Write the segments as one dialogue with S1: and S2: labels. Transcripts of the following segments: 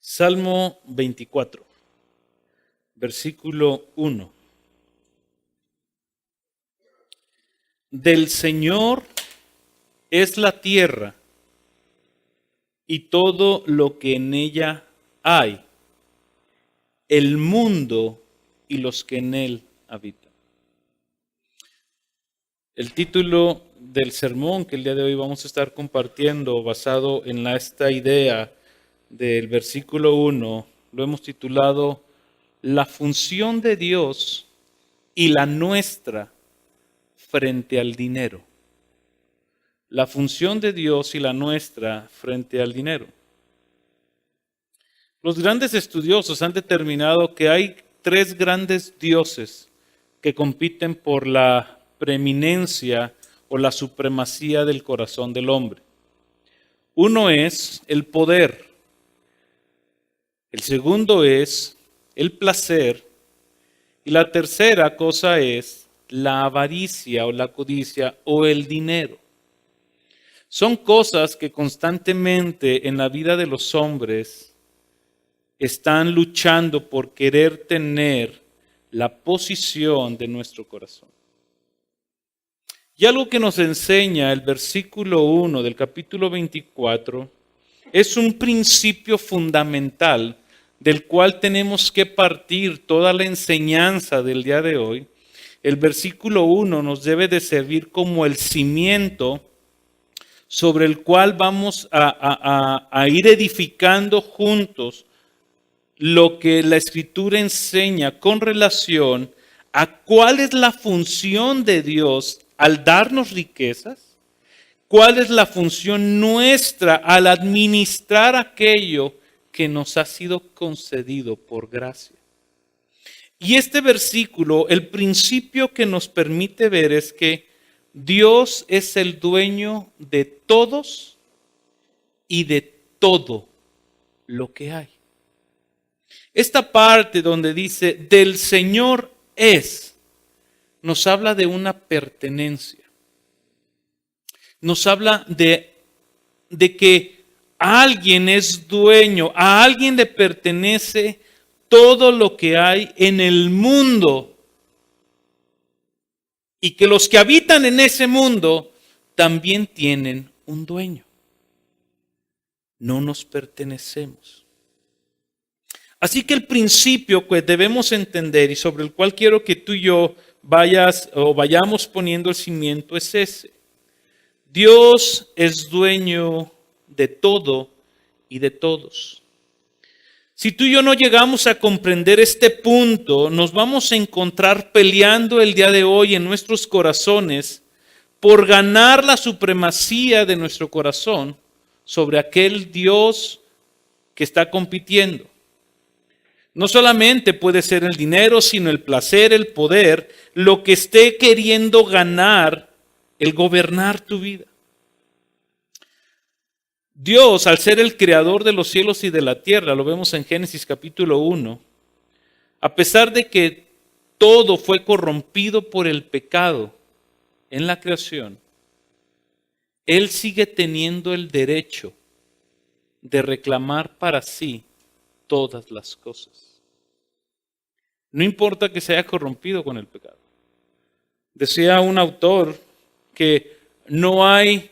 S1: Salmo 24, versículo 1. Del Señor es la tierra y todo lo que en ella hay, el mundo y los que en él habitan. El título del sermón que el día de hoy vamos a estar compartiendo, basado en esta idea del versículo 1, lo hemos titulado La función de Dios y la nuestra frente al dinero. La función de Dios y la nuestra frente al dinero. Los grandes estudiosos han determinado que hay tres grandes dioses que compiten por la preeminencia o la supremacía del corazón del hombre. Uno es el poder. El segundo es el placer. Y la tercera cosa es la avaricia o la codicia o el dinero. Son cosas que constantemente en la vida de los hombres están luchando por querer tener la posición de nuestro corazón. Y algo que nos enseña el versículo 1 del capítulo 24 es un principio fundamental del cual tenemos que partir toda la enseñanza del día de hoy. El versículo 1 nos debe de servir como el cimiento sobre el cual vamos a ir edificando juntos lo que la Escritura enseña con relación a cuál es la función de Dios al darnos riquezas, cuál es la función nuestra al administrar aquello que nos ha sido concedido por gracia. Y este versículo, el principio que nos permite ver es que Dios es el dueño de todos y de todo lo que hay. Esta parte donde dice, del Señor es, nos habla de una pertenencia. Nos habla de que alguien es dueño, a alguien le pertenece todo lo que hay en el mundo. Y que los que habitan en ese mundo también tienen un dueño. No nos pertenecemos. Así que el principio que debemos entender y sobre el cual quiero que tú y yo vayamos poniendo el cimiento es ese. Dios es dueño de todo y de todos. Si tú y yo no llegamos a comprender este punto, nos vamos a encontrar peleando el día de hoy en nuestros corazones por ganar la supremacía de nuestro corazón sobre aquel Dios que está compitiendo. No solamente puede ser el dinero, sino el placer, el poder, lo que esté queriendo ganar, el gobernar tu vida. Dios, al ser el creador de los cielos y de la tierra, lo vemos en Génesis capítulo 1, a pesar de que todo fue corrompido por el pecado en la creación, Él sigue teniendo el derecho de reclamar para sí todas las cosas. No importa que se haya corrompido con el pecado. Decía un autor que no hay,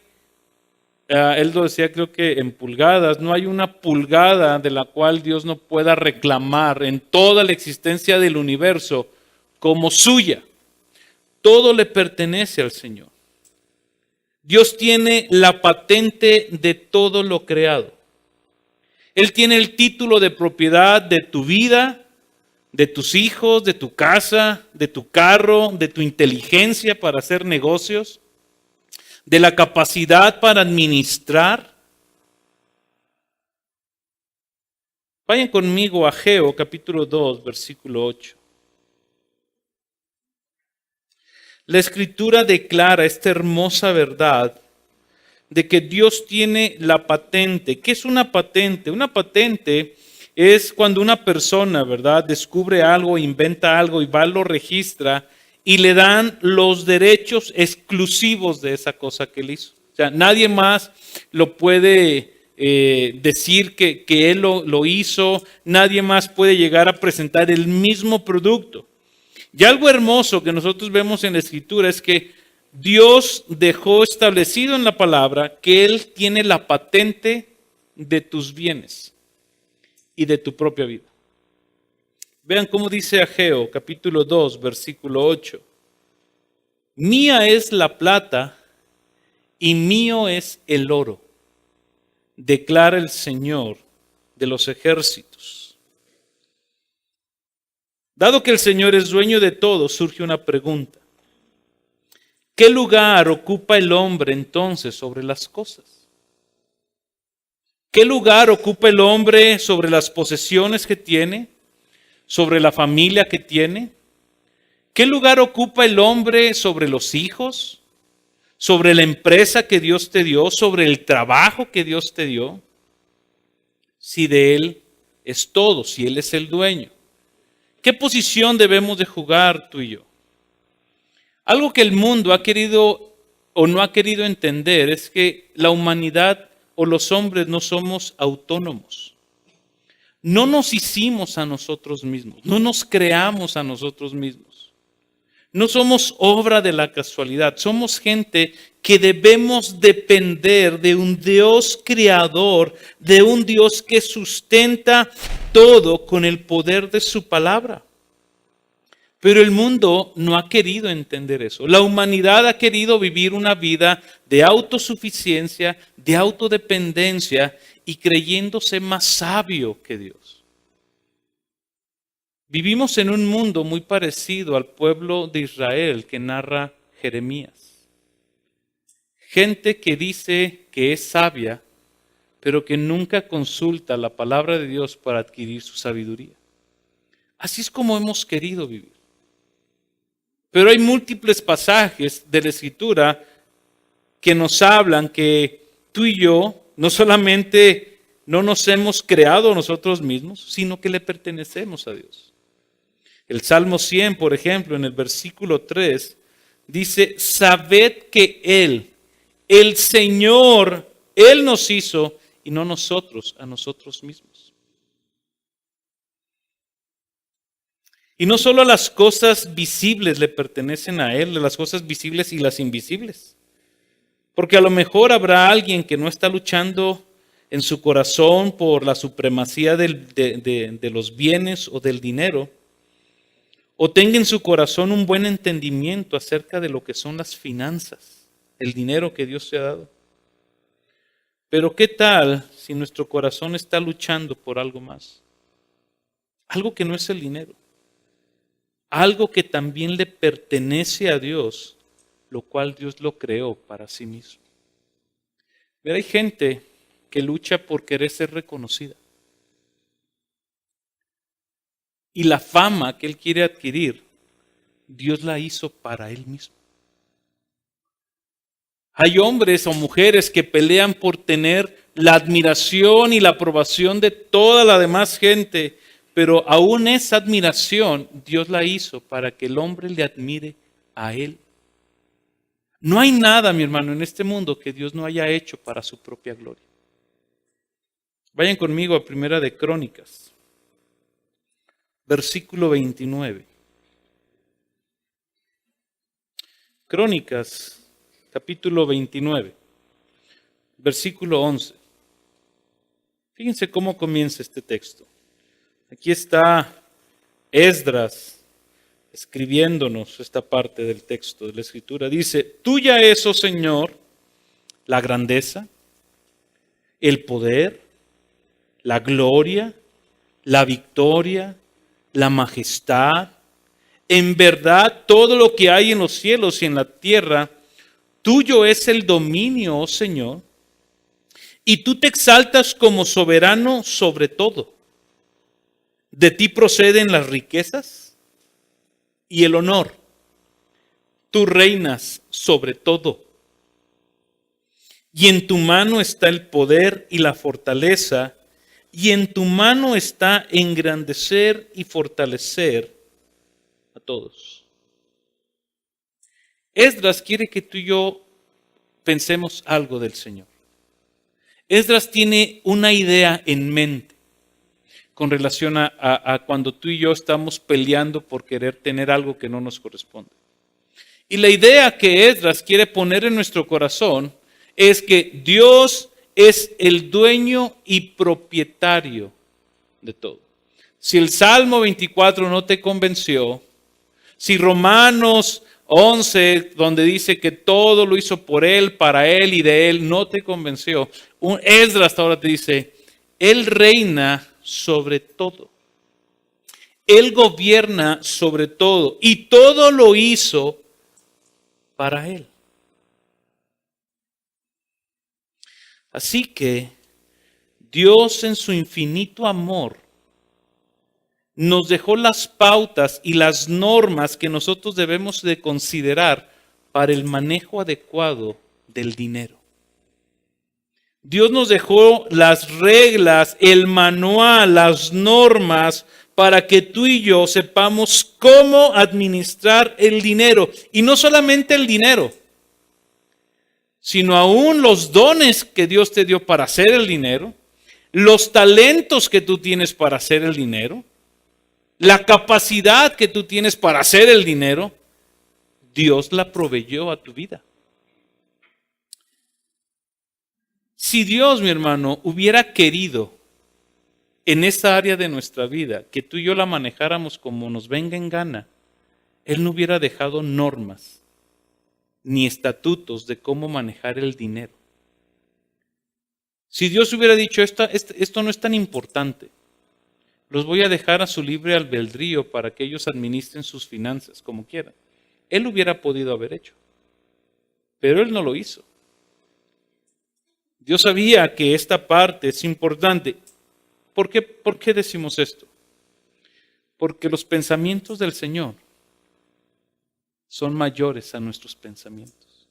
S1: él lo decía creo que en pulgadas, no hay una pulgada de la cual Dios no pueda reclamar en toda la existencia del universo como suya. Todo le pertenece al Señor. Dios tiene la patente de todo lo creado. Él tiene el título de propiedad de tu vida, de tus hijos, de tu casa, de tu carro, de tu inteligencia para hacer negocios, de la capacidad para administrar. Vayan conmigo a Ageo capítulo 2, versículo 8. La Escritura declara esta hermosa verdad de que Dios tiene la patente. ¿Qué es una patente? Una patente es cuando una persona, ¿verdad?, descubre algo, inventa algo y va, lo registra y le dan los derechos exclusivos de esa cosa que él hizo. O sea, nadie más lo puede decir que Él lo hizo. Nadie más puede llegar a presentar el mismo producto. Y algo hermoso que nosotros vemos en la Escritura es que Dios dejó establecido en la palabra que Él tiene la patente de tus bienes y de tu propia vida. Vean cómo dice Ageo, capítulo 2, versículo 8. Mía es la plata y mío es el oro, declara el Señor de los ejércitos. Dado que el Señor es dueño de todo, surge una pregunta. ¿Qué lugar ocupa el hombre entonces sobre las cosas? ¿Qué lugar ocupa el hombre sobre las posesiones que tiene? ¿Sobre la familia que tiene? ¿Qué lugar ocupa el hombre sobre los hijos? ¿Sobre la empresa que Dios te dio? ¿Sobre el trabajo que Dios te dio? Si de Él es todo, si Él es el dueño. ¿Qué posición debemos de jugar tú y yo? Algo que el mundo ha querido o no ha querido entender es que la humanidad o los hombres no somos autónomos. No nos hicimos a nosotros mismos, no nos creamos a nosotros mismos. No somos obra de la casualidad, somos gente que debemos depender de un Dios creador, de un Dios que sustenta todo con el poder de su palabra. Pero el mundo no ha querido entender eso. La humanidad ha querido vivir una vida de autosuficiencia, de autodependencia y creyéndose más sabio que Dios. Vivimos en un mundo muy parecido al pueblo de Israel que narra Jeremías. Gente que dice que es sabia, pero que nunca consulta la palabra de Dios para adquirir su sabiduría. Así es como hemos querido vivir. Pero hay múltiples pasajes de la Escritura que nos hablan que tú y yo no solamente no nos hemos creado nosotros mismos, sino que le pertenecemos a Dios. El Salmo 100, por ejemplo, en el versículo 3, dice, sabed que Él, el Señor, Él nos hizo y no nosotros a nosotros mismos. Y no solo las cosas visibles le pertenecen a Él, las cosas visibles y las invisibles. Porque a lo mejor habrá alguien que no está luchando en su corazón por la supremacía de los bienes o del dinero, o tenga en su corazón un buen entendimiento acerca de lo que son las finanzas, el dinero que Dios te ha dado. Pero ¿qué tal si nuestro corazón está luchando por algo más? Algo que no es el dinero. Algo que también le pertenece a Dios, lo cual Dios lo creó para sí mismo. Pero hay gente que lucha por querer ser reconocida. Y la fama que él quiere adquirir, Dios la hizo para él mismo. Hay hombres o mujeres que pelean por tener la admiración y la aprobación de toda la demás gente, pero aún esa admiración Dios la hizo para que el hombre le admire a Él. No hay nada, mi hermano, en este mundo que Dios no haya hecho para su propia gloria. Vayan conmigo a Primera de Crónicas, versículo 29. Crónicas, capítulo 29, versículo 11. Fíjense cómo comienza este texto. Aquí está Esdras escribiéndonos esta parte del texto de la Escritura. Dice, tuya es, oh Señor, la grandeza, el poder, la gloria, la victoria, la majestad. En verdad, todo lo que hay en los cielos y en la tierra, tuyo es el dominio, oh Señor, y tú te exaltas como soberano sobre todo. De ti proceden las riquezas y el honor. Tú reinas sobre todo. Y en tu mano está el poder y la fortaleza, y en tu mano está engrandecer y fortalecer a todos. Esdras quiere que tú y yo pensemos algo del Señor. Esdras tiene una idea en mente con relación a cuando tú y yo estamos peleando por querer tener algo que no nos corresponde. Y la idea que Esdras quiere poner en nuestro corazón es que Dios es el dueño y propietario de todo. Si el Salmo 24 no te convenció, si Romanos 11, donde dice que todo lo hizo por Él, para Él y de Él, no te convenció, Esdras hasta ahora te dice, Él reina sobre todo. Él gobierna sobre todo y todo lo hizo para Él. Así que Dios en su infinito amor nos dejó las pautas y las normas que nosotros debemos de considerar para el manejo adecuado del dinero. Dios nos dejó las reglas, el manual, las normas para que tú y yo sepamos cómo administrar el dinero. Y no solamente el dinero, sino aún los dones que Dios te dio para hacer el dinero, los talentos que tú tienes para hacer el dinero, la capacidad que tú tienes para hacer el dinero, Dios la proveyó a tu vida. Si Dios, mi hermano, hubiera querido en esa área de nuestra vida que tú y yo la manejáramos como nos venga en gana, Él no hubiera dejado normas ni estatutos de cómo manejar el dinero. Si Dios hubiera dicho, esto no es tan importante, los voy a dejar a su libre albedrío para que ellos administren sus finanzas como quieran, Él hubiera podido haber hecho, pero Él no lo hizo. Dios sabía que esta parte es importante. ¿Por qué decimos esto? Porque los pensamientos del Señor son mayores a nuestros pensamientos.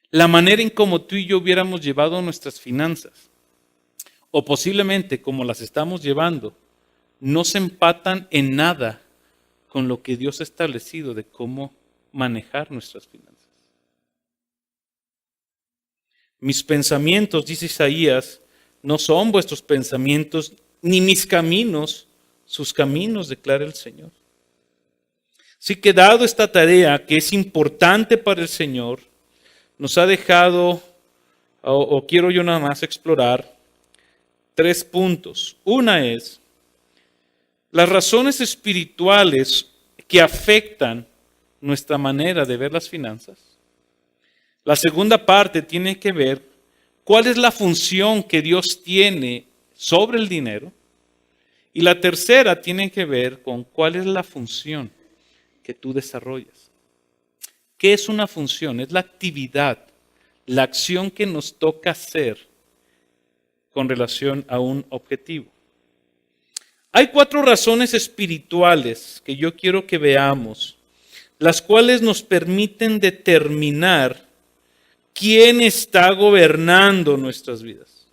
S1: La manera en cómo tú y yo hubiéramos llevado nuestras finanzas, o posiblemente como las estamos llevando, no se empatan en nada con lo que Dios ha establecido de cómo manejar nuestras finanzas. Mis pensamientos, dice Isaías, no son vuestros pensamientos, ni mis caminos, sus caminos, declara el Señor. Así que dado esta tarea que es importante para el Señor, nos ha dejado, o quiero yo nada más explorar, 3 puntos. Una es las razones espirituales que afectan nuestra manera de ver las finanzas. La segunda parte tiene que ver cuál es la función que Dios tiene sobre el dinero. Y la tercera tiene que ver con cuál es la función que tú desarrollas. ¿Qué es una función? Es la actividad, la acción que nos toca hacer con relación a un objetivo. Hay 4 razones espirituales que yo quiero que veamos, las cuales nos permiten determinar quién está gobernando nuestras vidas.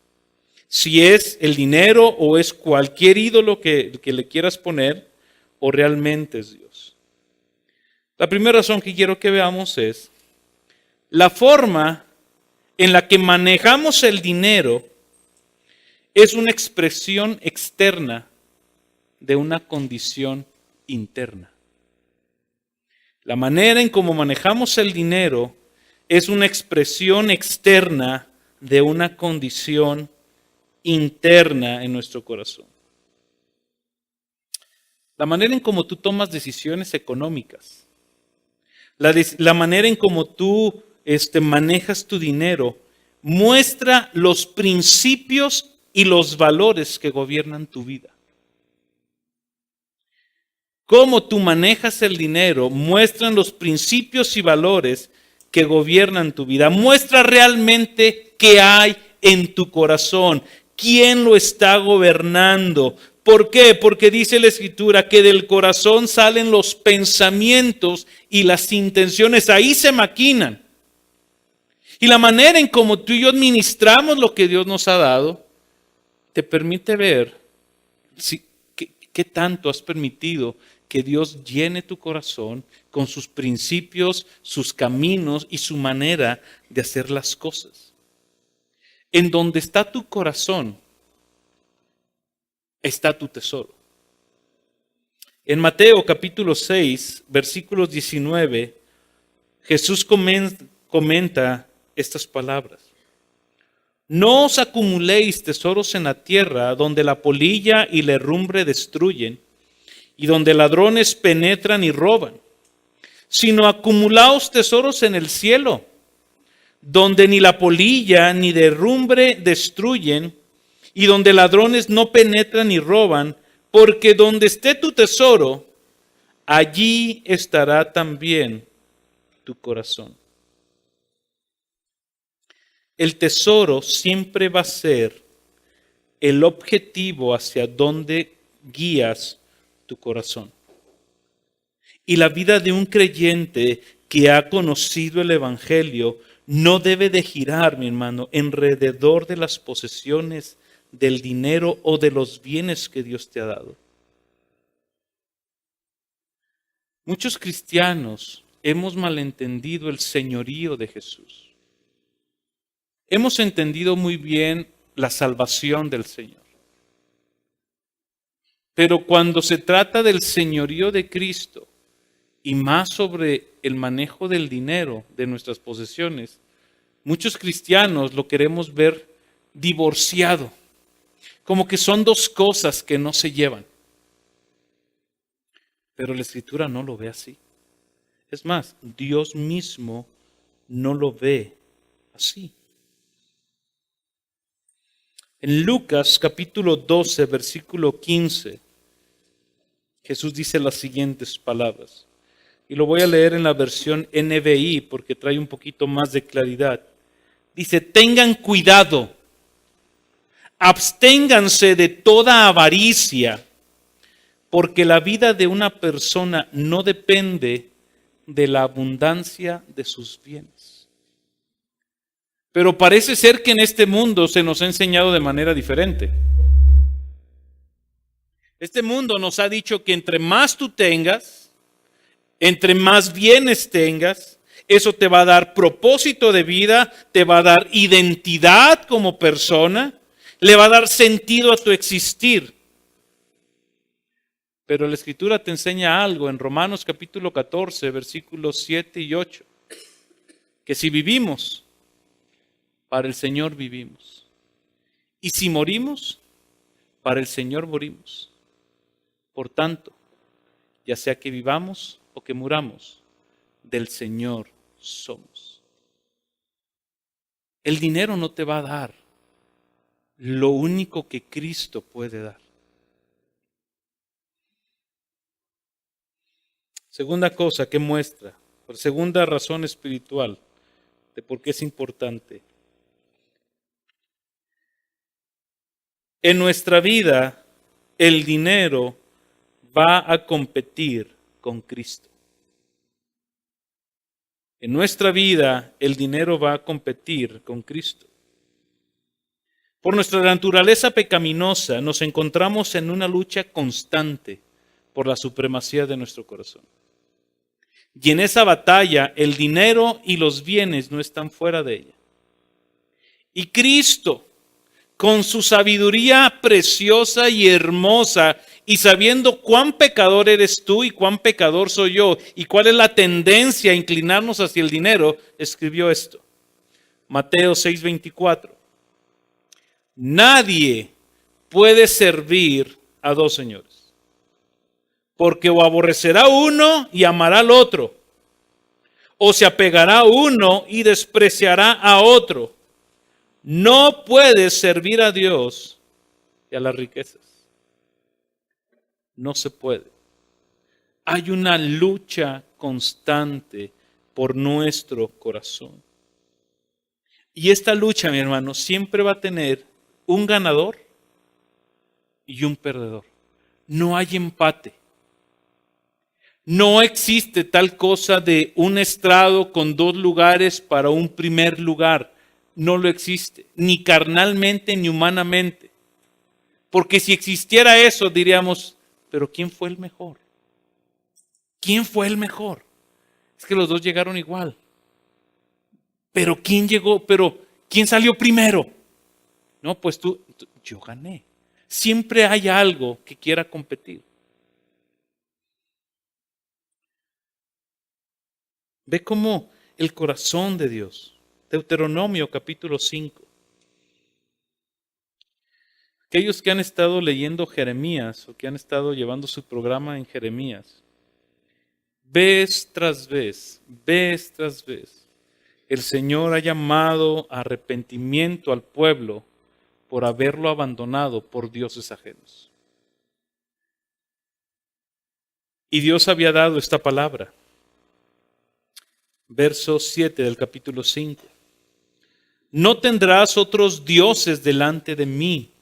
S1: Si es el dinero o es cualquier ídolo que le quieras poner, o realmente es Dios. La primera razón que quiero que veamos es la forma en la que manejamos el dinero es una expresión externa de una condición interna. La manera en cómo manejamos el dinero es una expresión externa de una condición interna en nuestro corazón. La manera en cómo tú tomas decisiones económicas, la manera en cómo tú manejas tu dinero, muestra los principios y los valores que gobiernan tu vida. Cómo tú manejas el dinero muestran los principios y valores que gobiernan tu vida. Muestra realmente qué hay en tu corazón, quién lo está gobernando. ¿Por qué? Porque dice la Escritura que del corazón salen los pensamientos y las intenciones, ahí se maquinan. Y la manera en cómo tú y yo administramos lo que Dios nos ha dado, te permite ver qué tanto has permitido que Dios llene tu corazón con sus principios, sus caminos y su manera de hacer las cosas. En donde está tu corazón, está tu tesoro. En Mateo capítulo 6, versículos 19, Jesús comenta estas palabras. No os acumuléis tesoros en la tierra, donde la polilla y la herrumbre destruyen, y donde ladrones penetran y roban, sino acumulaos tesoros en el cielo, donde ni la polilla ni la herrumbre destruyen, y donde ladrones no penetran ni roban, porque donde esté tu tesoro, allí estará también tu corazón. El tesoro siempre va a ser el objetivo hacia donde guías tu corazón. Y la vida de un creyente que ha conocido el Evangelio no debe de girar, mi hermano, alrededor de las posesiones, del dinero o de los bienes que Dios te ha dado. Muchos cristianos hemos malentendido el señorío de Jesús. Hemos entendido muy bien la salvación del Señor. Pero cuando se trata del señorío de Cristo y más sobre el manejo del dinero, de nuestras posesiones, muchos cristianos lo queremos ver divorciado, como que son dos cosas que no se llevan. Pero la Escritura no lo ve así. Es más, Dios mismo no lo ve así. En Lucas capítulo 12, versículo 15, Jesús dice las siguientes palabras. Y lo voy a leer en la versión NBI porque trae un poquito más de claridad. Dice, tengan cuidado, absténganse de toda avaricia, porque la vida de una persona no depende de la abundancia de sus bienes. Pero parece ser que en este mundo se nos ha enseñado de manera diferente. Este mundo nos ha dicho que entre más tú tengas, entre más bienes tengas, eso te va a dar propósito de vida, te va a dar identidad como persona, le va a dar sentido a tu existir. Pero la Escritura te enseña algo en Romanos capítulo 14, versículos 7 y 8, que si vivimos, para el Señor vivimos. Y si morimos, para el Señor morimos. Por tanto, ya sea que vivamos o que muramos, del Señor somos. El dinero no te va a dar lo único que Cristo puede dar. Segunda cosa que muestra, por segunda razón espiritual de por qué es importante. En nuestra vida, el dinero va a competir con Cristo. En nuestra vida, el dinero va a competir con Cristo. Por nuestra naturaleza pecaminosa, nos encontramos en una lucha constante por la supremacía de nuestro corazón. Y en esa batalla, el dinero y los bienes no están fuera de ella. Y Cristo, con su sabiduría preciosa y hermosa, y sabiendo cuán pecador eres tú y cuán pecador soy yo, y cuál es la tendencia a inclinarnos hacia el dinero, escribió esto. Mateo 6:24. Nadie puede servir a dos señores, porque o aborrecerá uno y amará al otro, o se apegará a uno y despreciará a otro. No puedes servir a Dios y a las riquezas. No se puede. Hay una lucha constante por nuestro corazón. Y esta lucha, mi hermano, siempre va a tener un ganador y un perdedor. No hay empate. No existe tal cosa de un estrado con dos lugares para un primer lugar. No lo existe, ni carnalmente ni humanamente. Porque si existiera eso, diríamos, pero ¿quién fue el mejor? ¿Quién fue el mejor? Es que los dos llegaron igual. Pero ¿quién llegó? Pero ¿quién salió primero? No, pues yo gané. Siempre hay algo que quiera competir. Ve cómo el corazón de Dios. Deuteronomio capítulo 5. Aquellos que han estado leyendo Jeremías o que han estado llevando su programa en Jeremías, vez tras vez, el Señor ha llamado a arrepentimiento al pueblo por haberlo abandonado por dioses ajenos. Y Dios había dado esta palabra. Verso 7 del capítulo 5. No tendrás otros dioses delante de mí.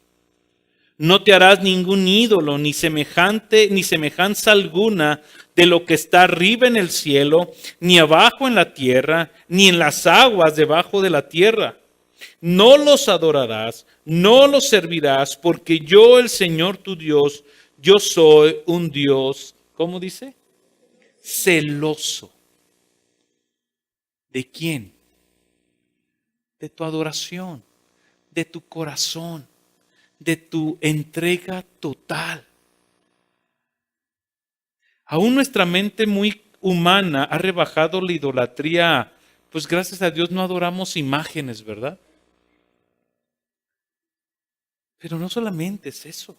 S1: No te harás ningún ídolo, ni semejanza alguna de lo que está arriba en el cielo, ni abajo en la tierra, ni en las aguas debajo de la tierra. No los adorarás, no los servirás, porque yo, el Señor tu Dios, yo soy un Dios, ¿cómo dice? Celoso. ¿De quién? De tu adoración, de tu corazón, de tu entrega total. Aún nuestra mente muy humana ha rebajado la idolatría. Pues gracias a Dios no adoramos imágenes, ¿verdad? Pero no solamente es eso.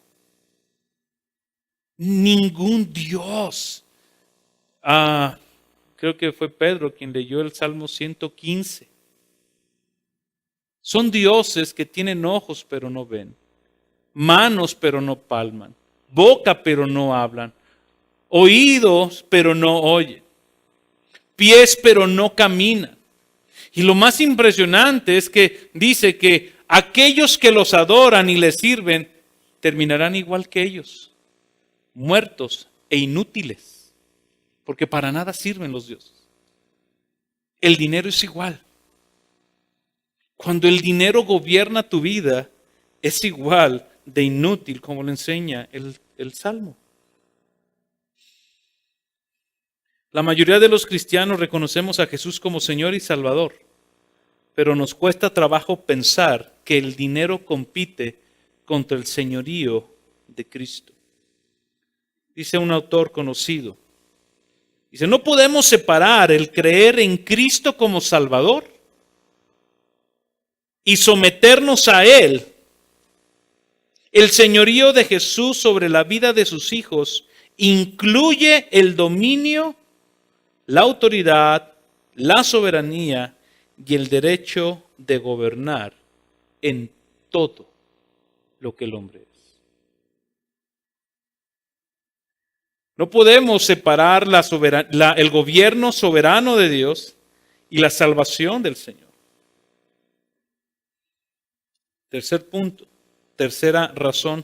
S1: Ningún Dios. Creo que fue Pedro quien leyó el Salmo 115. Son dioses que tienen ojos pero no ven, manos pero no palman, boca pero no hablan, oídos pero no oyen, pies pero no caminan. Y lo más impresionante es que dice que aquellos que los adoran y les sirven terminarán igual que ellos, muertos e inútiles, porque para nada sirven los dioses. El dinero es igual. Cuando el dinero gobierna tu vida, es igual de inútil como lo enseña el Salmo. La mayoría de los cristianos reconocemos a Jesús como Señor y Salvador, pero nos cuesta trabajo pensar que el dinero compite contra el señorío de Cristo. Dice un autor conocido, dice, no podemos separar el creer en Cristo como Salvador y someternos a Él. El señorío de Jesús sobre la vida de sus hijos incluye el dominio, la autoridad, la soberanía y el derecho de gobernar en todo lo que el hombre es. No podemos separar el gobierno soberano de Dios y la salvación del Señor. Tercer punto, tercera razón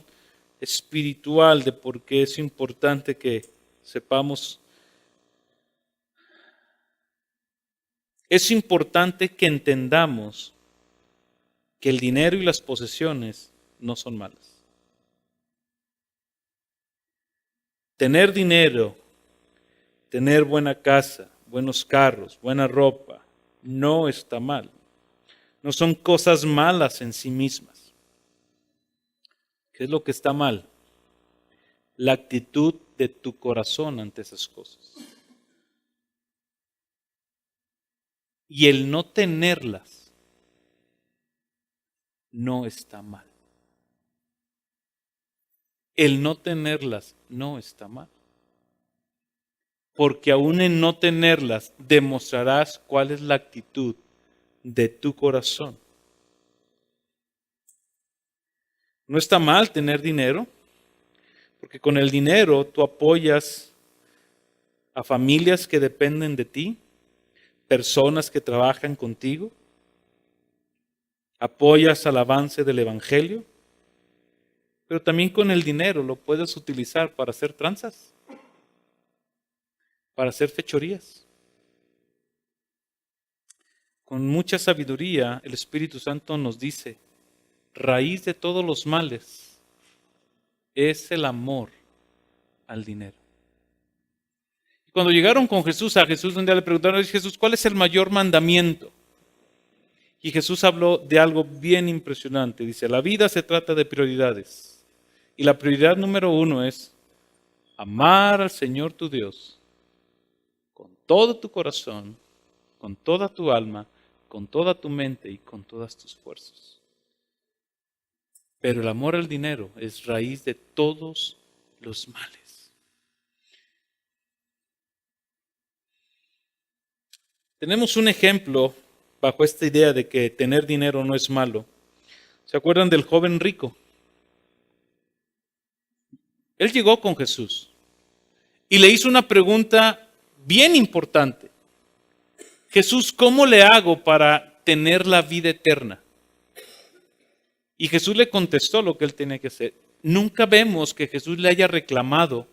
S1: espiritual de por qué es importante que sepamos. Es importante que entendamos que el dinero y las posesiones no son malas. Tener dinero, tener buena casa, buenos carros, buena ropa, no está mal. No son cosas malas en sí mismas. ¿Qué es lo que está mal? La actitud de tu corazón ante esas cosas. Y el no tenerlas no está mal. El no tenerlas no está mal. Porque aún en no tenerlas demostrarás cuál es la actitud de tu corazón. No está mal tener dinero, porque con el dinero tú apoyas a familias que dependen de ti, personas que trabajan contigo, apoyas al avance del Evangelio, pero también con el dinero lo puedes utilizar para hacer tranzas, para hacer fechorías. Con mucha sabiduría, el Espíritu Santo nos dice, raíz de todos los males es el amor al dinero. Cuando llegaron con Jesús, a Jesús un día le preguntaron, Jesús, ¿cuál es el mayor mandamiento? Y Jesús habló de algo bien impresionante. Dice, la vida se trata de prioridades. Y la prioridad número 1 es amar al Señor tu Dios con todo tu corazón, con toda tu alma, con toda tu mente y con todas tus fuerzas. Pero el amor al dinero es raíz de todos los males. Tenemos un ejemplo bajo esta idea de que tener dinero no es malo. ¿Se acuerdan del joven rico? Él llegó con Jesús y le hizo una pregunta bien importante. Jesús, ¿cómo le hago para tener la vida eterna? Y Jesús le contestó lo que él tenía que hacer. Nunca vemos que Jesús le haya reclamado.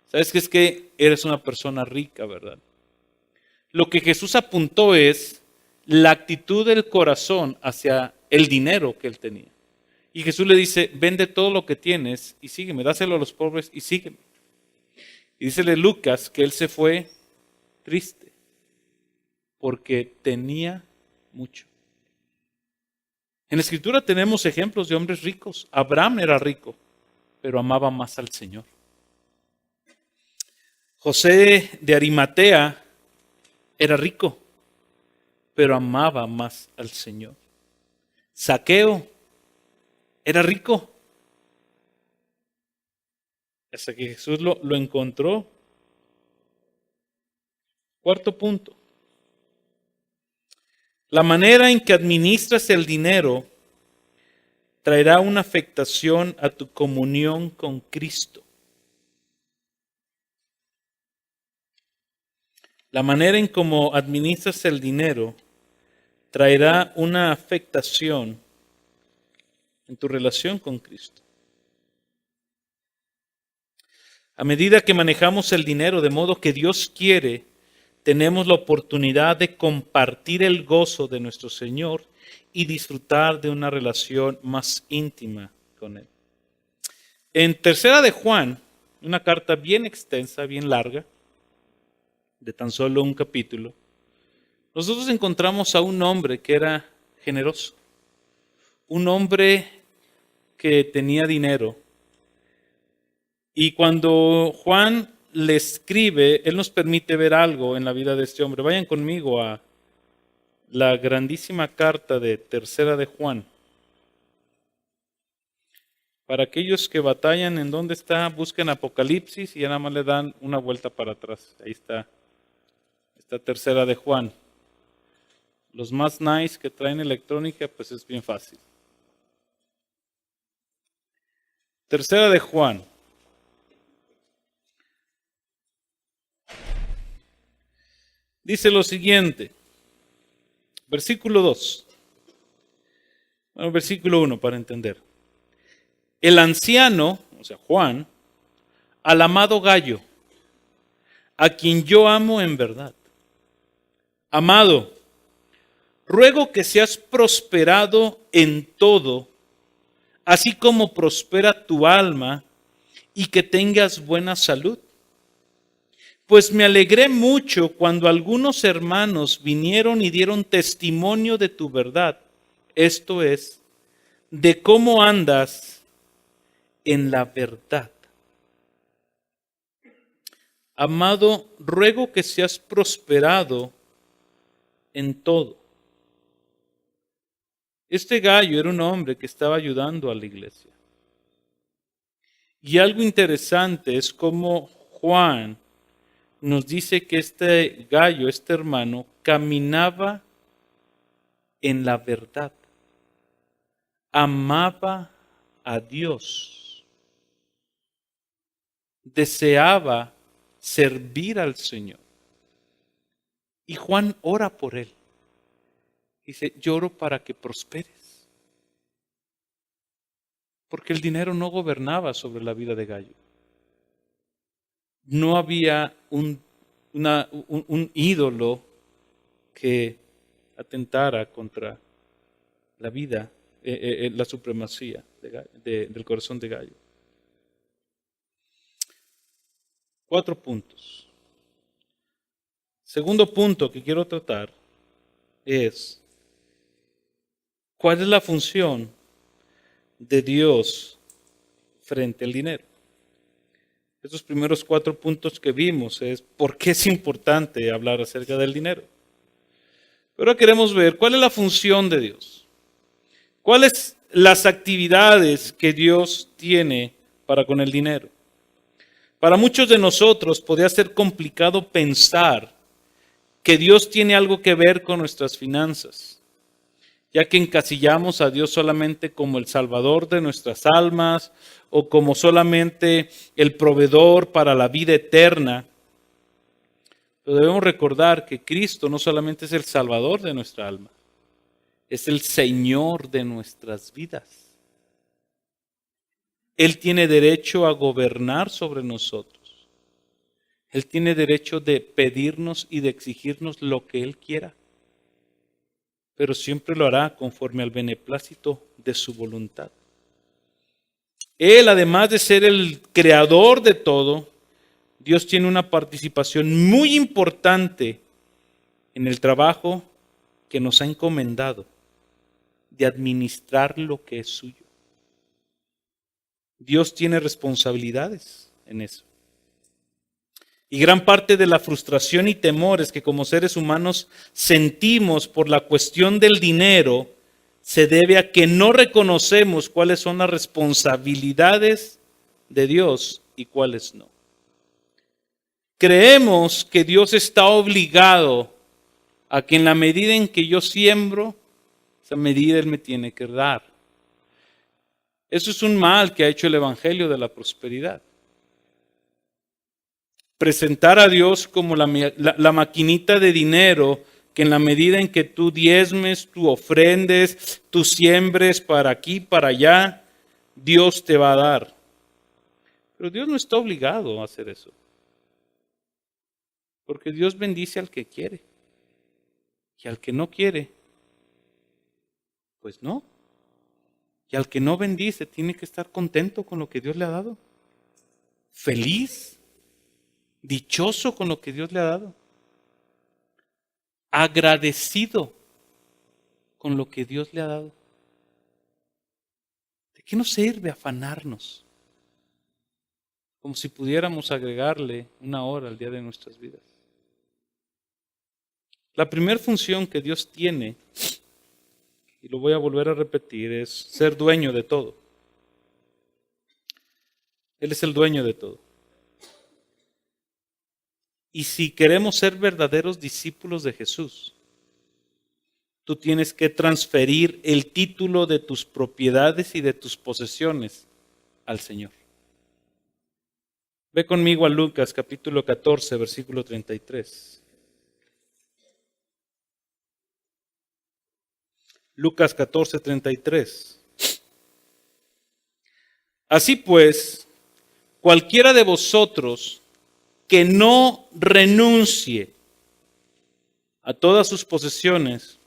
S1: ¿Sabes qué? Es que eres una persona rica, ¿verdad? Lo que Jesús apuntó es la actitud del corazón hacia el dinero que él tenía. Y Jesús le dice, vende todo lo que tienes y sígueme, dáselo a los pobres y sígueme. Y dícele Lucas que él se fue triste porque tenía mucho. En la Escritura tenemos ejemplos de hombres ricos. Abraham era rico, pero amaba más al Señor. José de Arimatea era rico, pero amaba más al Señor. Zaqueo era rico, hasta que Jesús lo encontró. Cuarto punto. La manera en que administras el dinero traerá una afectación a tu comunión con Cristo. La manera en cómo administras el dinero traerá una afectación en tu relación con Cristo. A medida que manejamos el dinero de modo que Dios quiere, tenemos la oportunidad de compartir el gozo de nuestro Señor y disfrutar de una relación más íntima con Él. En Tercera de Juan, una carta bien extensa, bien larga, de tan solo un capítulo, nosotros encontramos a un hombre que era generoso, un hombre que tenía dinero. Y cuando Juan le escribe, él nos permite ver algo en la vida de este hombre. Vayan conmigo a la grandísima carta de Tercera de Juan. Para aquellos que batallan en dónde está, busquen Apocalipsis y ya nada más le dan una vuelta para atrás. Ahí está, esta Tercera de Juan. Los más nice que traen electrónica, pues es bien fácil. Tercera de Juan. Dice lo siguiente, versículo 2. Bueno, versículo 1 para entender. El anciano, o sea, Juan, al amado Gallo, a quien yo amo en verdad. Amado, ruego que seas prosperado en todo, así como prospera tu alma, y que tengas buena salud. Pues me alegré mucho cuando algunos hermanos vinieron y dieron testimonio de tu verdad, esto es, de cómo andas en la verdad. Amado, ruego que seas prosperado en todo. Este Gallo era un hombre que estaba ayudando a la iglesia. Y algo interesante es cómo Juan nos dice que este Gallo, este hermano, caminaba en la verdad. Amaba a Dios. Deseaba servir al Señor. Y Juan ora por él. Dice, lloro para que prosperes. Porque el dinero no gobernaba sobre la vida de Gallo. No había un ídolo que atentara contra la vida, la supremacía del corazón de Gallo. 4 puntos. Segundo punto que quiero tratar es ¿Cuál es la función de Dios frente al dinero? Esos primeros 4 puntos que vimos es por qué es importante hablar acerca del dinero. Pero ahora queremos ver cuál es la función de Dios. ¿Cuáles las actividades que Dios tiene para con el dinero? Para muchos de nosotros podría ser complicado pensar que Dios tiene algo que ver con nuestras finanzas, ya que encasillamos a Dios solamente como el salvador de nuestras almas o como solamente el proveedor para la vida eterna. Pero debemos recordar que Cristo no solamente es el salvador de nuestra alma, es el Señor de nuestras vidas. Él tiene derecho a gobernar sobre nosotros. Él tiene derecho de pedirnos y de exigirnos lo que Él quiera, pero siempre lo hará conforme al beneplácito de su voluntad. Él, además de ser el creador de todo, Dios tiene una participación muy importante en el trabajo que nos ha encomendado de administrar lo que es suyo. Dios tiene responsabilidades en eso. Y gran parte de la frustración y temores que como seres humanos sentimos por la cuestión del dinero se debe a que no reconocemos cuáles son las responsabilidades de Dios y cuáles no. Creemos que Dios está obligado a que en la medida en que yo siembro, esa medida Él me tiene que dar. Eso es un mal que ha hecho el Evangelio de la prosperidad. Presentar a Dios como la maquinita de dinero que en la medida en que tú diezmes, tú ofrendes, tú siembres para aquí, para allá, Dios te va a dar. Pero Dios no está obligado a hacer eso. Porque Dios bendice al que quiere. Y al que no quiere, pues no. Y al que no bendice, tiene que estar contento con lo que Dios le ha dado. Feliz, dichoso con lo que Dios le ha dado. Agradecido con lo que Dios le ha dado. ¿De qué nos sirve afanarnos? Como si pudiéramos agregarle 1 hora al día de nuestras vidas. La primera función que Dios tiene, y lo voy a volver a repetir, es ser dueño de todo. Él es el dueño de todo. Y si queremos ser verdaderos discípulos de Jesús, tú tienes que transferir el título de tus propiedades y de tus posesiones al Señor. Ve conmigo a Lucas capítulo 14, versículo 33. Lucas 14, 33. Así pues, cualquiera de vosotros que no renuncie a todas sus posesiones,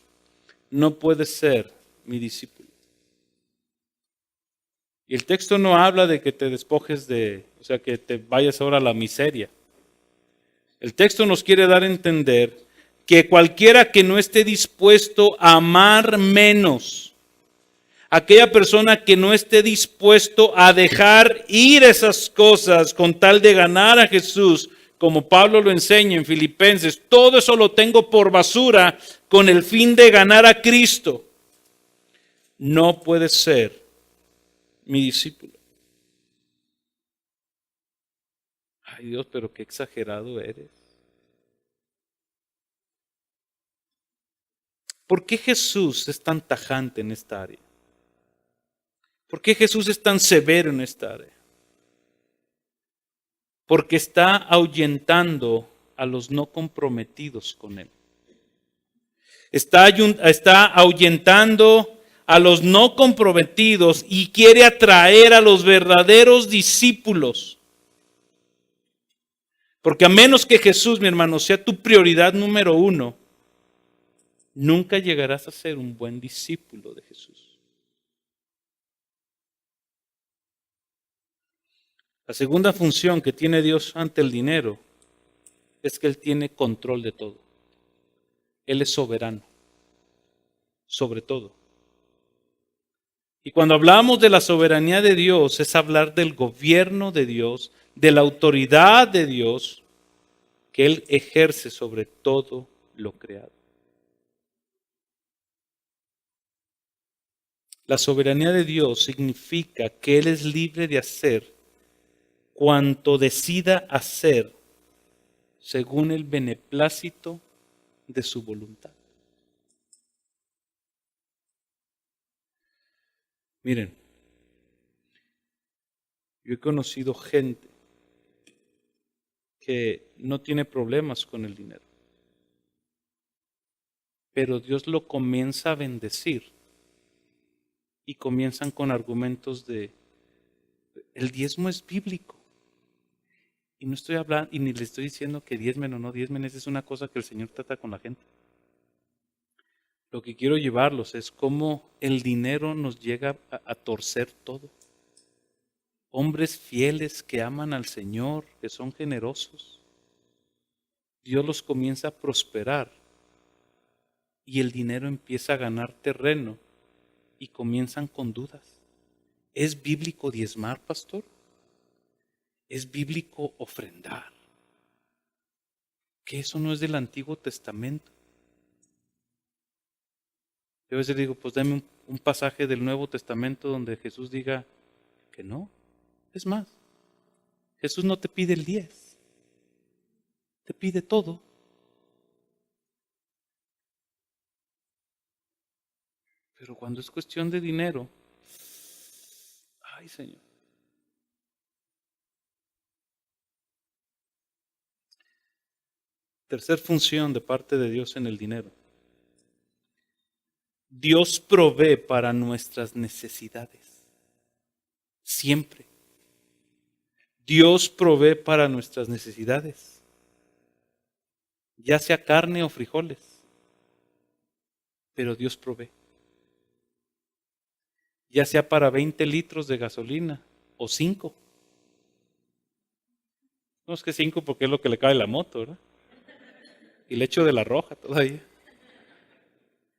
S1: no puede ser mi discípulo. Y el texto no habla de que te despojes o sea, que te vayas ahora a la miseria. El texto nos quiere dar a entender que cualquiera que no esté dispuesto a amar menos, aquella persona que no esté dispuesto a dejar ir esas cosas con tal de ganar a Jesús, como Pablo lo enseña en Filipenses, todo eso lo tengo por basura con el fin de ganar a Cristo, no puede ser mi discípulo. Ay Dios, pero qué exagerado eres. ¿Por qué Jesús es tan tajante en esta área? ¿Por qué Jesús es tan severo en esta área? Porque está ahuyentando a los no comprometidos con Él. Está ahuyentando a los no comprometidos y quiere atraer a los verdaderos discípulos. Porque a menos que Jesús, mi hermano, sea tu prioridad número 1, nunca llegarás a ser un buen discípulo de Jesús. La segunda función que tiene Dios ante el dinero es que Él tiene control de todo. Él es soberano sobre todo. Y cuando hablamos de la soberanía de Dios, es hablar del gobierno de Dios, de la autoridad de Dios que Él ejerce sobre todo lo creado. La soberanía de Dios significa que Él es libre de hacer cuanto decida hacer según el beneplácito de su voluntad. Miren, yo he conocido gente que no tiene problemas con el dinero, pero Dios lo comienza a bendecir y comienzan con argumentos de el diezmo es bíblico. Y no estoy hablando, y ni le estoy diciendo que diezmen o no diezmen, esa es una cosa que el Señor trata con la gente. Lo que quiero llevarlos es cómo el dinero nos llega a torcer todo. Hombres fieles que aman al Señor, que son generosos, Dios los comienza a prosperar y el dinero empieza a ganar terreno y comienzan con dudas. ¿Es bíblico diezmar, pastor? ¿Es bíblico ofrendar? Que eso no es del Antiguo Testamento. Yo a veces digo, pues dame un pasaje del Nuevo Testamento donde Jesús diga que no. Es más, Jesús no te pide el 10, te pide todo. Pero cuando es cuestión de dinero, ay Señor. Tercer función de parte de Dios en el dinero. Dios provee para nuestras necesidades. Siempre. Dios provee para nuestras necesidades. Ya sea carne o frijoles. Pero Dios provee. Ya sea para 20 litros de gasolina o 5. No es que 5 porque es lo que le cae a la moto, ¿verdad? Y le echo de la roja todavía.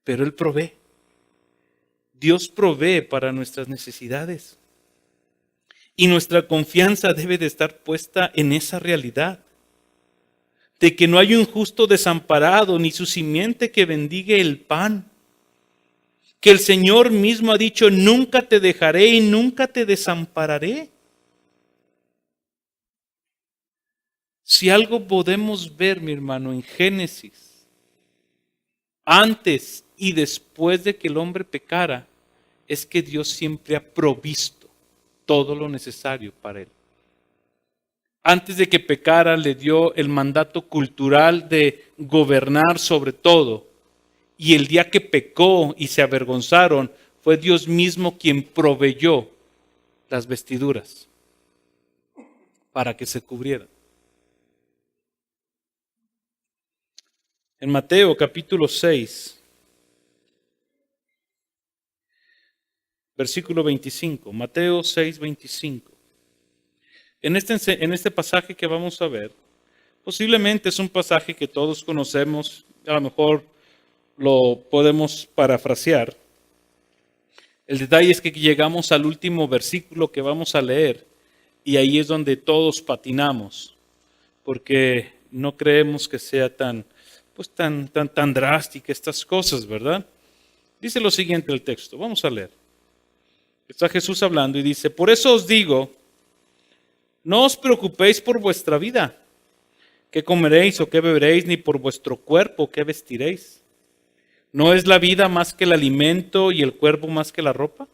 S1: Pero Él provee. Dios provee para nuestras necesidades. Y nuestra confianza debe de estar puesta en esa realidad. De que no hay un justo desamparado, ni su simiente que bendigue el pan. Que el Señor mismo ha dicho, nunca te dejaré y nunca te desampararé. Si algo podemos ver, mi hermano, en Génesis, antes y después de que el hombre pecara, es que Dios siempre ha provisto todo lo necesario para él. Antes de que pecara, le dio el mandato cultural de gobernar sobre todo. Y el día que pecó y se avergonzaron, fue Dios mismo quien proveyó las vestiduras para que se cubrieran. En Mateo capítulo 6, versículo 25. Mateo 6, 25. En este pasaje que vamos a ver, posiblemente es un pasaje que todos conocemos, a lo mejor lo podemos parafrasear. El detalle es que llegamos al último versículo que vamos a leer y ahí es donde todos patinamos, porque no creemos que sea tan drástica estas cosas, ¿verdad? Dice lo siguiente el texto, vamos a leer. Está Jesús hablando y dice, por eso os digo, no os preocupéis por vuestra vida, qué comeréis o qué beberéis, ni por vuestro cuerpo, qué vestiréis. ¿No es la vida más que el alimento y el cuerpo más que la ropa?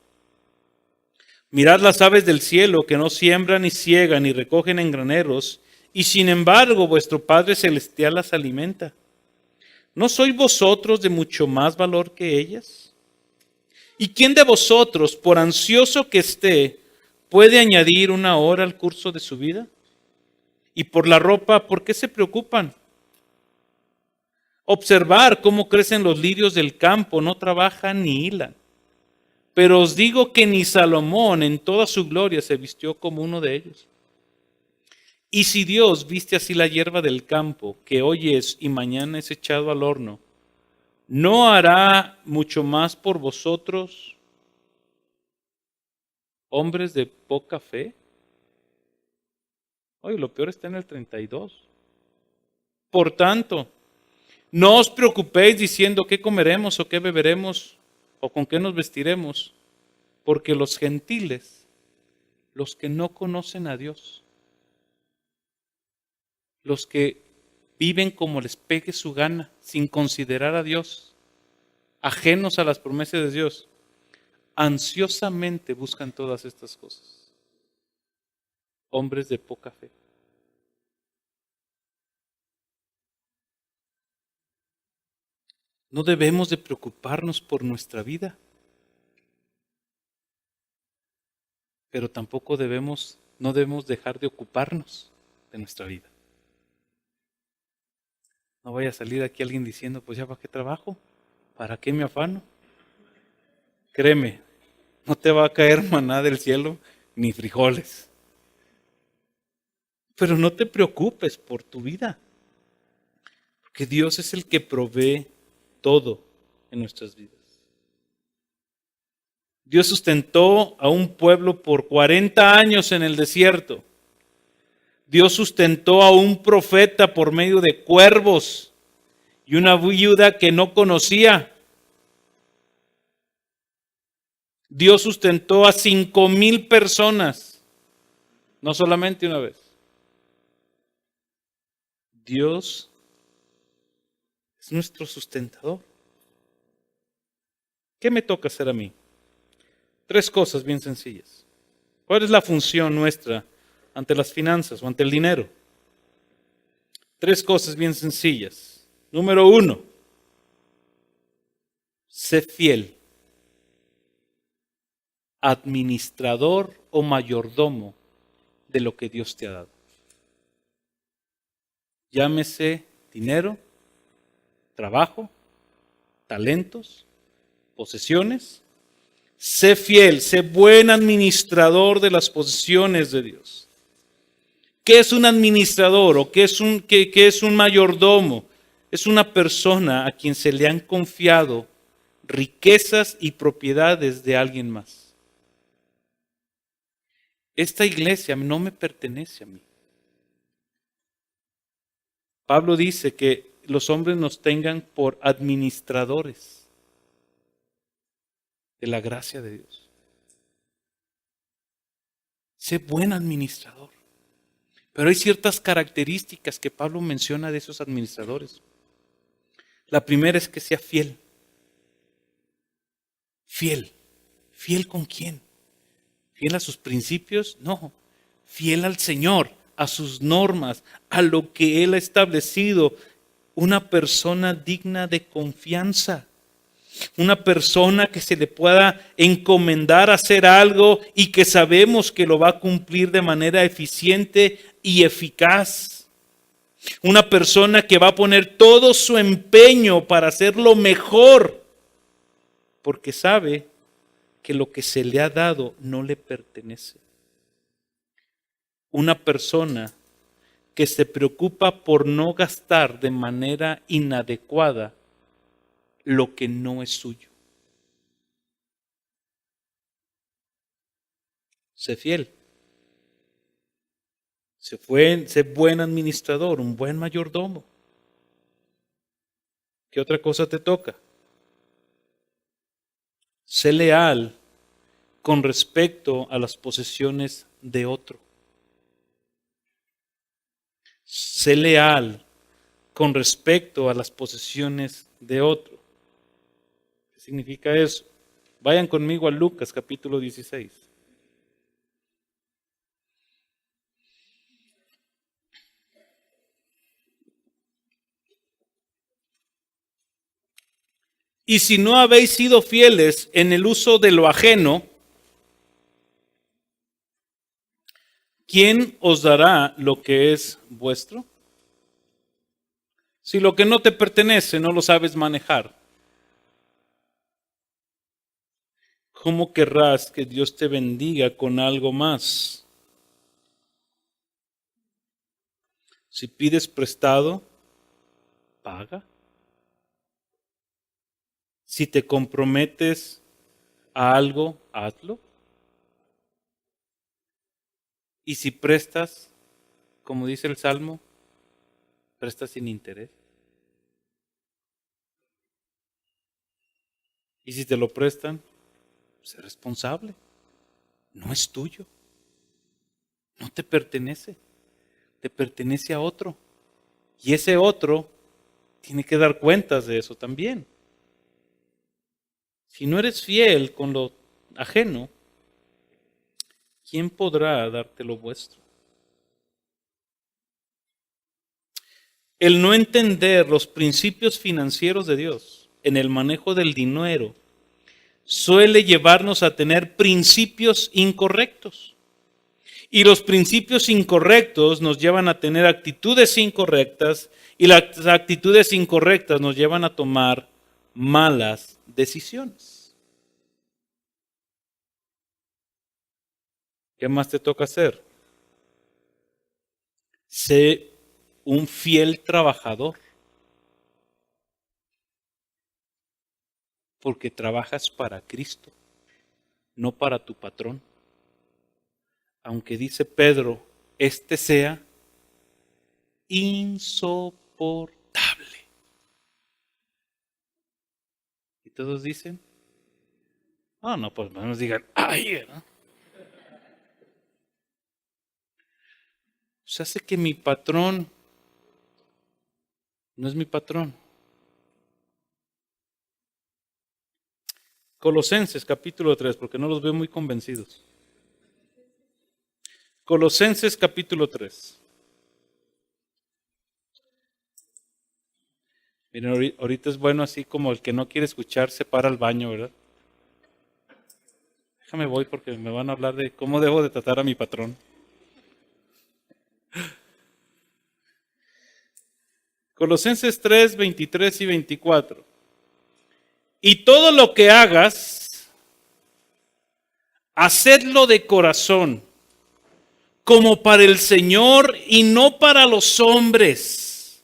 S1: Mirad las aves del cielo que no siembran ni ciegan ni recogen en graneros, y sin embargo vuestro Padre Celestial las alimenta. ¿No sois vosotros de mucho más valor que ellas? ¿Y quién de vosotros, por ansioso que esté, puede añadir una hora al curso de su vida? Y por la ropa, ¿por qué se preocupan? Observar cómo crecen los lirios del campo, no trabajan ni hilan. Pero os digo que ni Salomón en toda su gloria se vistió como uno de ellos. Y si Dios viste así la hierba del campo, que hoy es y mañana es echado al horno, ¿no hará mucho más por vosotros, hombres de poca fe. Oye, lo peor está en el 32. Por tanto, no os preocupéis diciendo qué comeremos o qué beberemos o con qué nos vestiremos, porque los gentiles, los que no conocen a Dios, los que viven como les pegue su gana, sin considerar a Dios, ajenos a las promesas de Dios, ansiosamente buscan todas estas cosas. Hombres de poca fe. No debemos de preocuparnos por nuestra vida, pero tampoco no debemos dejar de ocuparnos de nuestra vida. No vaya a salir aquí alguien diciendo, pues ya para qué trabajo, para qué me afano. Créeme, no te va a caer maná del cielo ni frijoles. Pero no te preocupes por tu vida, porque Dios es el que provee todo en nuestras vidas. Dios sustentó a un pueblo por 40 años en el desierto. Dios sustentó a un profeta por medio de cuervos y una viuda que no conocía. Dios sustentó a 5,000 personas, no solamente una vez. Dios es nuestro sustentador. ¿Qué me toca hacer a mí? 3 cosas bien sencillas. ¿Cuál es la función nuestra ante las finanzas o ante el dinero? 3 cosas bien sencillas. Número 1, sé fiel, administrador o mayordomo de lo que Dios te ha dado. Llámese dinero, trabajo, talentos, posesiones. Sé fiel, sé buen administrador de las posesiones de Dios. ¿Qué es un administrador o qué es un mayordomo? Es una persona a quien se le han confiado riquezas y propiedades de alguien más. Esta iglesia no me pertenece a mí. Pablo dice que los hombres nos tengan por administradores de la gracia de Dios. Sé buen administrador. Pero hay ciertas características que Pablo menciona de esos administradores. La primera es que sea fiel. Fiel. ¿Fiel con quién? ¿Fiel a sus principios? No. Fiel al Señor, a sus normas, a lo que Él ha establecido. Una persona digna de confianza. Una persona que se le pueda encomendar a hacer algo y que sabemos que lo va a cumplir de manera eficiente y eficaz. Una persona que va a poner todo su empeño para hacerlo mejor, porque sabe que lo que se le ha dado no le pertenece. Una persona que se preocupa por no gastar de manera inadecuada lo que no es suyo. Sé fiel. Sé buen administrador, un buen mayordomo. ¿Qué otra cosa te toca? Sé leal con respecto a las posesiones de otro. Sé leal con respecto a las posesiones de otro. ¿Qué significa eso? Vayan conmigo a Lucas capítulo 16. Y si no habéis sido fieles en el uso de lo ajeno, ¿quién os dará lo que es vuestro? Si lo que no te pertenece no lo sabes manejar, ¿cómo querrás que Dios te bendiga con algo más? Si pides prestado, paga. Si te comprometes a algo, hazlo. Y si prestas, como dice el Salmo, prestas sin interés. Y si te lo prestan, sé responsable. No es tuyo. No te pertenece. Te pertenece a otro. Y ese otro tiene que dar cuentas de eso también. Si no eres fiel con lo ajeno, ¿quién podrá darte lo vuestro? El no entender los principios financieros de Dios en el manejo del dinero suele llevarnos a tener principios incorrectos. Y los principios incorrectos nos llevan a tener actitudes incorrectas y las actitudes incorrectas nos llevan a tomar malas decisiones. ¿Qué más te toca hacer? Sé un fiel trabajador. Porque trabajas para Cristo, no para tu patrón. Aunque dice Pedro, este sea insoportable. Y todos dicen, no, pues menos digan, ay, ¿no? Pues hace que mi patrón no es mi patrón. Colosenses capítulo 3, porque no los veo muy convencidos. Colosenses capítulo 3. Miren, ahorita es bueno así como el que no quiere escuchar se para al baño, ¿verdad? Déjame voy porque me van a hablar de cómo debo de tratar a mi patrón. Colosenses 3, 23 y 24. Y todo lo que hagas, hacedlo de corazón, como para el Señor y no para los hombres,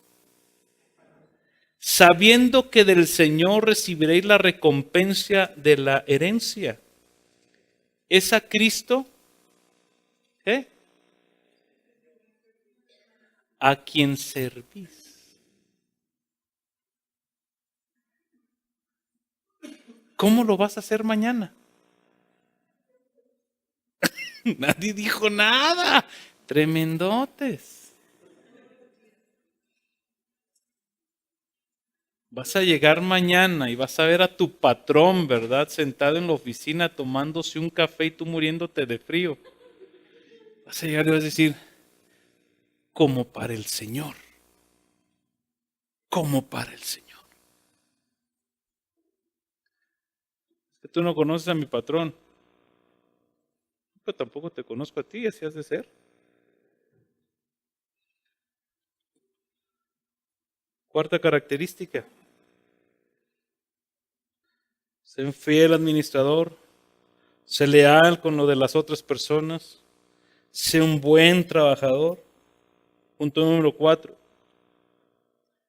S1: sabiendo que del Señor recibiréis la recompensa de la herencia. ¿Es a Cristo? A quien servís. ¿Cómo lo vas a hacer mañana? Nadie dijo nada. Tremendotes. Vas a llegar mañana y vas a ver a tu patrón, ¿verdad? Sentado en la oficina tomándose un café y tú muriéndote de frío. Vas a llegar y vas a decir, como para el Señor. Como para el Señor. Es que tú no conoces a mi patrón. Pero tampoco te conozco a ti, así has de ser. Cuarta característica. Sé fiel administrador. Sé leal con lo de las otras personas. Sé un buen trabajador. Punto número 4.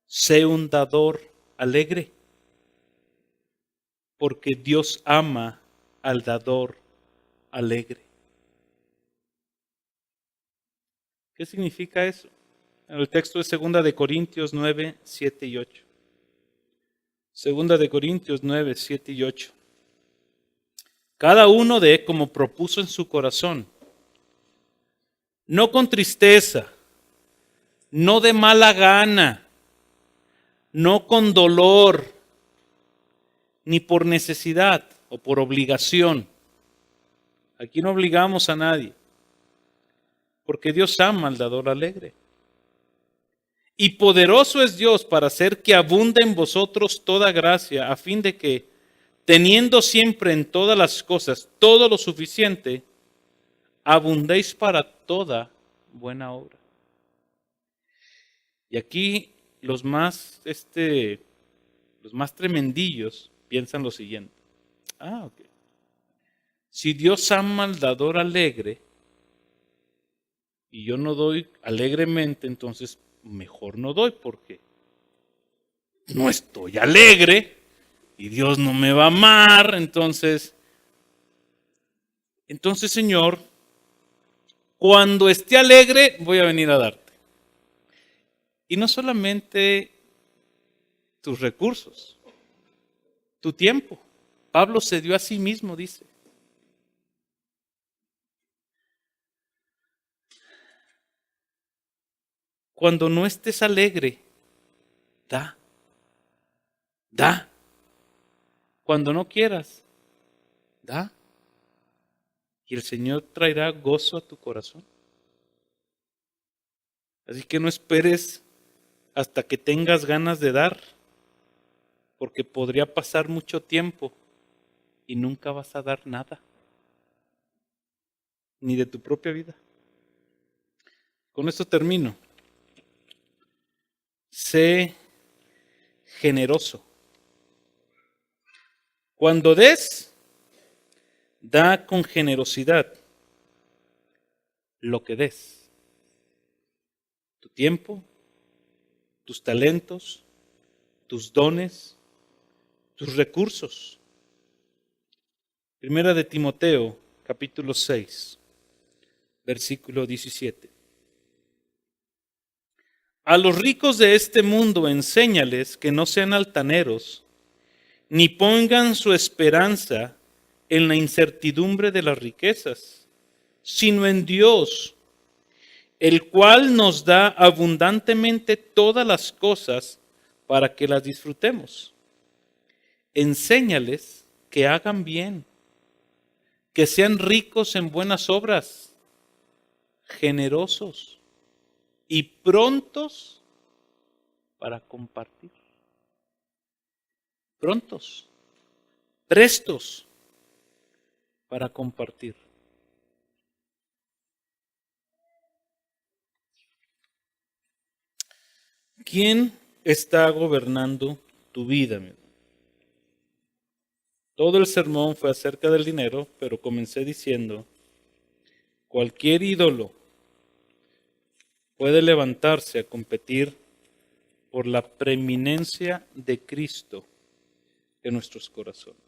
S1: Sé un dador alegre. Porque Dios ama al dador alegre. ¿Qué significa eso? En el texto de 2 de Corintios 9, 7 y 8. 2 de Corintios 9, 7 y 8. Cada uno dé como propuso en su corazón, no con tristeza, no de mala gana, no con dolor, ni por necesidad o por obligación. Aquí no obligamos a nadie, porque Dios ama al dador alegre. Y poderoso es Dios para hacer que abunde en vosotros toda gracia, a fin de que, teniendo siempre en todas las cosas todo lo suficiente, abundéis para toda buena obra. Y aquí los más tremendillos piensan lo siguiente. Ok. Si Dios ama al dador alegre y yo no doy alegremente, entonces mejor no doy porque no estoy alegre y Dios no me va a amar. Entonces, Señor, Cuando esté alegre, voy a venir a darte. Y no solamente tus recursos, tu tiempo. Pablo se dio a sí mismo, dice. Cuando no estés alegre, da. Da. Cuando no quieras, da. Y el Señor traerá gozo a tu corazón. Así que no esperes hasta que tengas ganas de dar, porque podría pasar mucho tiempo y nunca vas a dar nada, ni de tu propia vida. Con esto termino. Sé generoso. Cuando des, da con generosidad lo que des. Tu tiempo, tus talentos, tus dones, tus recursos. Primera de Timoteo, capítulo 6, versículo 17. A los ricos de este mundo enséñales que no sean altaneros, ni pongan su esperanza en la incertidumbre de las riquezas, sino en Dios, el cual nos da abundantemente todas las cosas para que las disfrutemos. Enséñales que hagan bien, que sean ricos en buenas obras, generosos y prontos para compartir. Prontos, prestos para compartir. ¿Quién está gobernando tu vida? Todo el sermón fue acerca del dinero, pero comencé diciendo, cualquier ídolo puede levantarse a competir por la preeminencia de Cristo en nuestros corazones.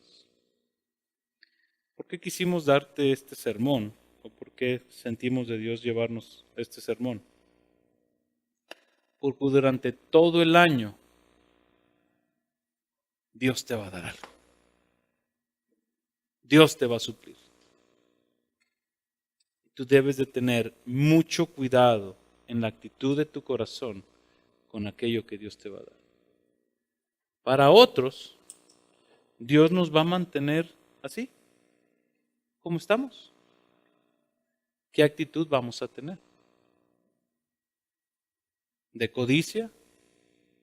S1: ¿Por qué quisimos darte este sermón? ¿O por qué sentimos de Dios llevarnos este sermón? Porque durante todo el año Dios te va a dar algo. Dios te va a suplir. Tú debes de tener mucho cuidado en la actitud de tu corazón con aquello que Dios te va a dar. Para otros, Dios nos va a mantener así, como estamos. ¿Qué actitud vamos a tener? ¿De codicia?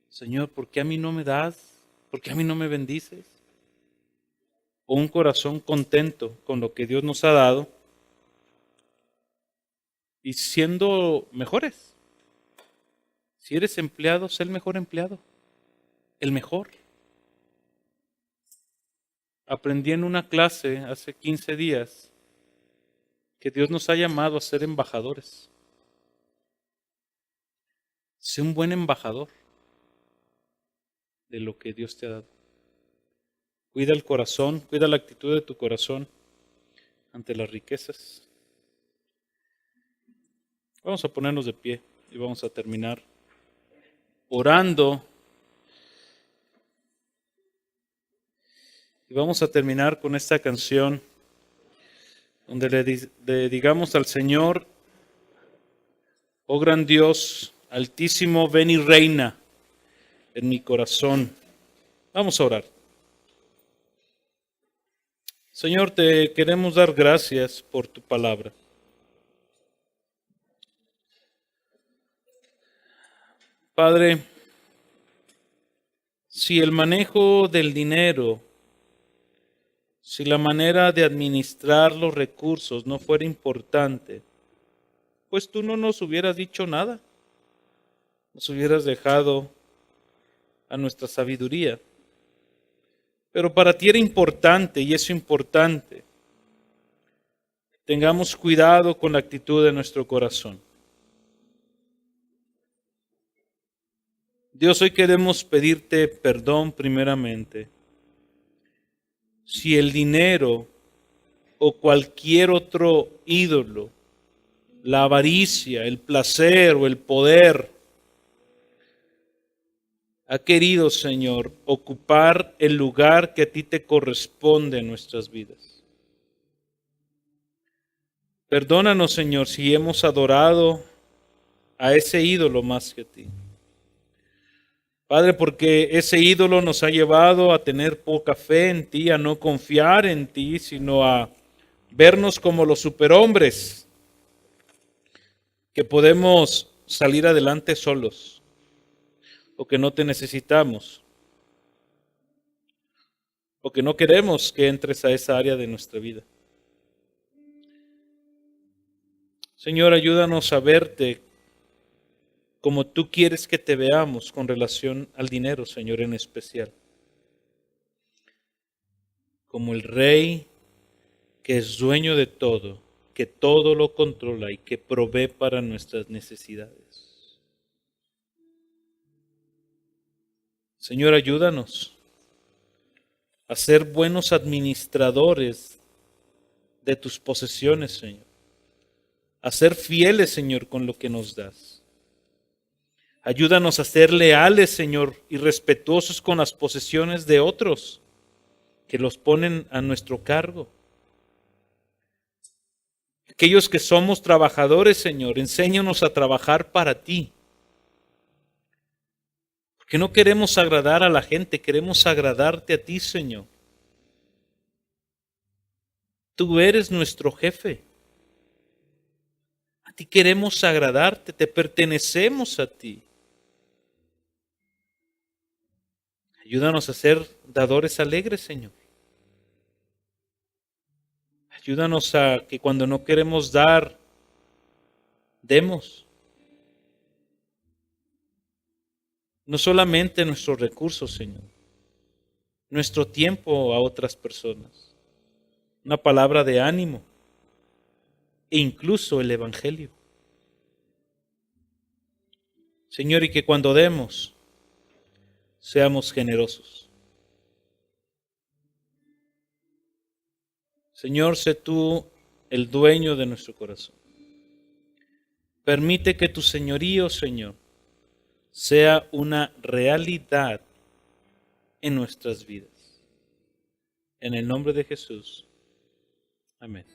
S1: Señor, ¿por qué a mí no me das? ¿Por qué a mí no me bendices? ¿O un corazón contento con lo que Dios nos ha dado y siendo mejores? Si eres empleado, sé el mejor empleado, el mejor. Aprendí en una clase hace 15 días que Dios nos ha llamado a ser embajadores. Sé un buen embajador de lo que Dios te ha dado. Cuida el corazón, cuida la actitud de tu corazón ante las riquezas. Vamos a ponernos de pie y vamos a terminar orando. Y vamos a terminar con esta canción donde le digamos al Señor, oh gran Dios, altísimo, ven y reina en mi corazón. Vamos a orar. Señor, te queremos dar gracias por tu palabra. Padre, si el manejo del dinero, si la manera de administrar los recursos no fuera importante, pues tú no nos hubieras dicho nada. Nos hubieras dejado a nuestra sabiduría. Pero para ti era importante y es importante. Tengamos cuidado con la actitud de nuestro corazón. Dios, hoy queremos pedirte perdón primeramente. Si el dinero o cualquier otro ídolo la avaricia, el placer o el poder ha querido, Señor, ocupar el lugar que a ti te corresponde en nuestras vidas. Perdónanos, Señor, si hemos adorado a ese ídolo más que a ti. Padre, porque ese ídolo nos ha llevado a tener poca fe en ti, a no confiar en ti, sino a vernos como los superhombres, que podemos salir adelante solos, o que no te necesitamos, o que no queremos que entres a esa área de nuestra vida. Señor, ayúdanos a verte como tú quieres que te veamos con relación al dinero, Señor, en especial. Como el Rey que es dueño de todo, que todo lo controla y que provee para nuestras necesidades. Señor, ayúdanos a ser buenos administradores de tus posesiones, Señor. A ser fieles, Señor, con lo que nos das. Ayúdanos a ser leales, Señor, y respetuosos con las posesiones de otros que los ponen a nuestro cargo. Aquellos que somos trabajadores, Señor, enséñanos a trabajar para ti. Porque no queremos agradar a la gente, queremos agradarte a ti, Señor. Tú eres nuestro jefe. A ti queremos agradarte, te pertenecemos a ti. Ayúdanos a ser dadores alegres, Señor. Ayúdanos a que cuando no queremos dar, demos. No solamente nuestros recursos, Señor, nuestro tiempo a otras personas, una palabra de ánimo e incluso el Evangelio. Señor, y que cuando demos, seamos generosos. Señor, sé tú el dueño de nuestro corazón. Permite que tu señorío, Señor, sea una realidad en nuestras vidas. En el nombre de Jesús. Amén.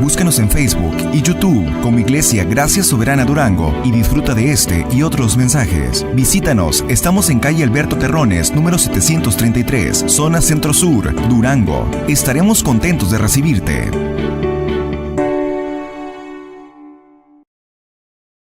S2: Búscanos en Facebook y YouTube como Iglesia Gracia Soberana Durango y disfruta de este y otros mensajes. Visítanos, estamos en calle Alberto Terrones, número 733, zona Centro Sur, Durango. Estaremos contentos de recibirte.